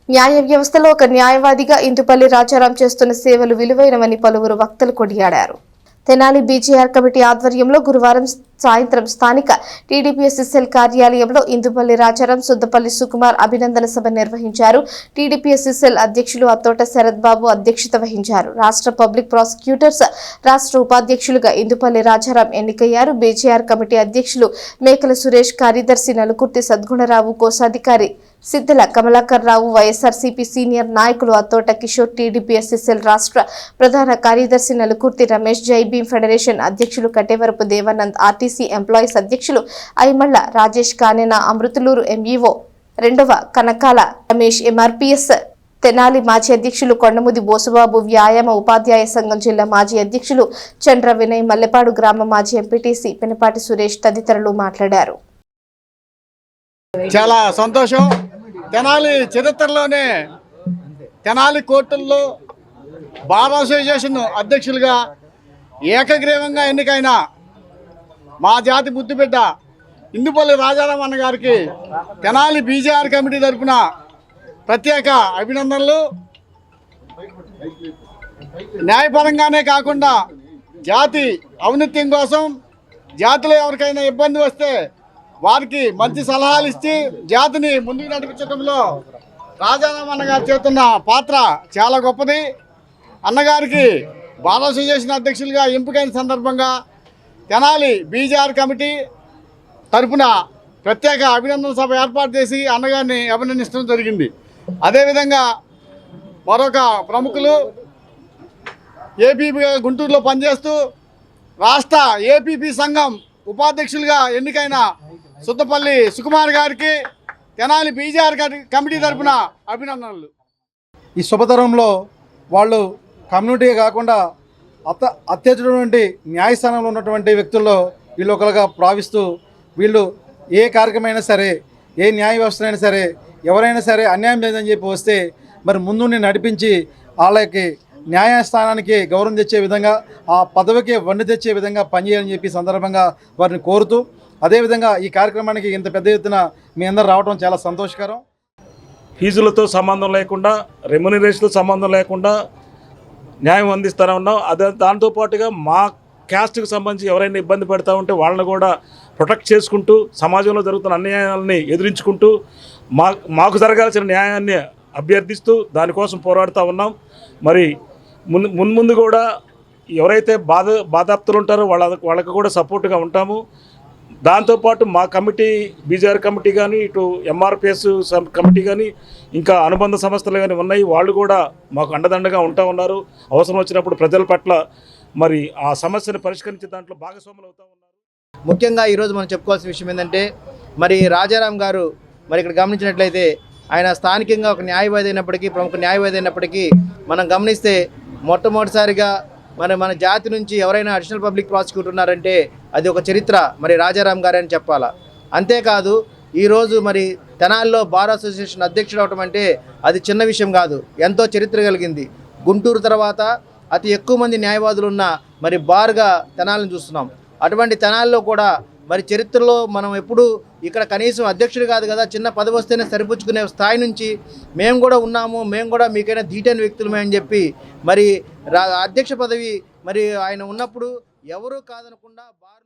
న్యాయ వ్యవస్థలో ఒక న్యాయవాదిగా ఇందుపల్లి రాజారాం చేస్తున్న సేవలు విలువైనవని పలువురు వక్తలు కొనియాడారు. తెనాలి బీజేఆర్ కమిటీ ఆధ్వర్యంలో గురువారం సాయంత్రం స్థానిక టీడీపీఎస్ఎస్ఎల్ కార్యాలయంలో ఇందుపల్లి రాజారాం, సుద్దపల్లి సుకుమార్ అభినందన సభ నిర్వహించారు. టీడీపీఎస్ఎస్ఎల్ అధ్యక్షులు అత్తోట శరత్ బాబు అధ్యక్షత వహించారు. రాష్ట్ర పబ్లిక్ ప్రాసిక్యూటర్స్ రాష్ట్ర ఉపాధ్యక్షులుగా ఇందుపల్లి రాజారాం ఎన్నికయ్యారు. బీజేఆర్ కమిటీ అధ్యక్షులు మేకల సురేష్, కార్యదర్శి నలుకుర్తి సద్గుణరావు, కోశాధికారి సిద్ధల కమలాకర్ రావు, వైఎస్ఆర్సీపీ సీనియర్ నాయకులు అత్తోట కిషోర్, టీడీపీఎస్ఎస్ఎల్ రాష్ట్ర ప్రధాన కార్యదర్శి నలుకుర్తి రమేష్, జై భీమ్ ఫెడరేషన్ అధ్యక్షులు కటేవరపు దేవానంద్, ఆర్టీసీ ఎంప్లాయీస్ అధ్యక్షులు ఐమళ్ల రాజేష్, కానేన అమృతులూరు ఎంఈఓ రెండవ కనకాల రమేష్, ఎంఆర్పీఎస్ తెనాలి మాజీ అధ్యక్షులు కొండముది బోసుబాబు, వ్యాయామ ఉపాధ్యాయ సంఘం జిల్లా మాజీ అధ్యక్షులు చంద్ర వినయ్, మల్లెపాడు గ్రామ మాజీ ఎంపీటీసీ పెనపాటి సురేష్ తదితరులు మాట్లాడారు. చాలా సంతోషం. తెనాలి చరిత్రలోనే తెనాలి కోర్టుల్లో బార్ అసోసియేషన్ అధ్యక్షులుగా ఏకగ్రీవంగా ఎన్నికైన మా జాతి ముద్దుబిడ్డ ఇందుపల్లి రాజారాం అన్న గారికి తెనాలి బీజేఆర్ కమిటీ తరఫున ప్రత్యేక అభినందనలు. న్యాయపరంగానే కాకుండా జాతి ఔన్నత్యం కోసం, జాతిలో ఎవరికైనా ఇబ్బంది వస్తే వారికి మంచి సలహాలు ఇచ్చి జాతిని ముందుకు నడిపించడంలో రాజారాం అన్నగారు చేస్తున్న పాత్ర చాలా గొప్పది. అన్నగారికి బార్ అసోసియేషన్ అధ్యక్షులుగా ఎంపికైన సందర్భంగా తెనాలి బీజేఆర్ కమిటీ తరఫున ప్రత్యేక అభినందన సభ ఏర్పాటు చేసి అన్నగారిని అభినందించడం జరిగింది. అదేవిధంగా మరొక ప్రముఖులు ఏపీగా గుంటూరులో పనిచేస్తూ రాష్ట్ర ఏపీపీ సంఘం ఉపాధ్యక్షులుగా ఎన్నికైన సుద్దపల్లి సుకుమార్ గారికి తెనాలి బీజేఆర్ కమిటీ తరఫున అభినందనలు. ఈ శుభతరంలో వాళ్ళు కమ్యూనిటీ కాకుండా అత్యధికటువంటి న్యాయస్థానంలో ఉన్నటువంటి వ్యక్తుల్లో వీళ్ళు ఒకరుగా భావిస్తూ వీళ్ళు ఏ కార్యక్రమైనా సరే, ఏ న్యాయ వ్యవస్థ అయినా సరే, ఎవరైనా సరే అన్యాయం లేదని చెప్పి వస్తే మరి ముందుండి నడిపించి వాళ్ళకి న్యాయస్థానానికి గౌరవం తెచ్చే విధంగా, ఆ పదవికి వన్నె తెచ్చే విధంగా పనిచేయాలని చెప్పి సందర్భంగా వారిని కోరుతూ, అదేవిధంగా ఈ కార్యక్రమానికి ఇంత పెద్ద ఎత్తున మీ అందరూ రావడం చాలా సంతోషకరం. ఫీజులతో సంబంధం లేకుండా, రెమ్యునరేషన్తో సంబంధం లేకుండా న్యాయం అందిస్తూనే ఉన్నాం. అదే దాంతోపాటుగా మా క్యాస్ట్కి సంబంధించి ఎవరైనా ఇబ్బంది పెడతా ఉంటే వాళ్ళని కూడా ప్రొటెక్ట్ చేసుకుంటూ, సమాజంలో జరుగుతున్న అన్యాయాలని ఎదిరించుకుంటూ మాకు జరగాల్సిన న్యాయాన్ని అభ్యర్థిస్తూ దానికోసం పోరాడుతూ ఉన్నాం. మరి ముందు కూడా ఎవరైతే బాధాప్తులు ఉంటారో వాళ్ళకి కూడా సపోర్ట్గా ఉంటాము. దాంతోపాటు మా కమిటీ బీజేఆర్ కమిటీ కానీ, ఇటు ఎంఆర్పిఎస్ కమిటీ కానీ, ఇంకా అనుబంధ సంస్థలు కానీ ఉన్నాయి. వాళ్ళు కూడా మాకు అండదండగా ఉంటా ఉన్నారు. అవసరం వచ్చినప్పుడు ప్రజల పట్ల మరి ఆ సమస్యను పరిష్కరించే దాంట్లో భాగస్వాములు అవుతూ ఉన్నారు. ముఖ్యంగా ఈరోజు మనం చెప్పుకోవాల్సిన విషయం ఏంటంటే, మరి రాజారాం గారు మరి ఇక్కడ గమనించినట్లయితే ఆయన స్థానికంగా ఒక న్యాయవాది అయినప్పటికీ, ప్రముఖ న్యాయవాది అయినప్పటికీ మనం గమనిస్తే మొట్టమొదటిసారిగా మన జాతి నుంచి ఎవరైనా అడిషనల్ పబ్లిక్ ప్రాసిక్యూటర్ ఉన్నారంటే అది ఒక చరిత్ర మరి రాజారాం గారే అని చెప్పాలా. అంతేకాదు ఈరోజు మరి తెనాలిలో బార్ అసోసియేషన్ అధ్యక్షుడు అవటం అంటే అది చిన్న విషయం కాదు, ఎంతో చరిత్ర కలిగింది. గుంటూరు తర్వాత అతి ఎక్కువ మంది న్యాయవాదులు ఉన్న మరి బార్గా తెనాలిని చూస్తున్నాం. అటువంటి తెనాలిలో కూడా మరి చరిత్రలో మనం ఎప్పుడు ఇక్కడ కనీసం అధ్యక్షుడు కాదు కదా, చిన్న పదవి వస్తేనే సరిపుచ్చుకునే స్థాయి నుంచి మేము కూడా ఉన్నాము, మేము కూడా మీకైనా ధీటైన వ్యక్తులమే అని చెప్పి మరి అధ్యక్ష పదవి మరి ఆయన ఉన్నప్పుడు ఎవరూ కాదనకుండా బార్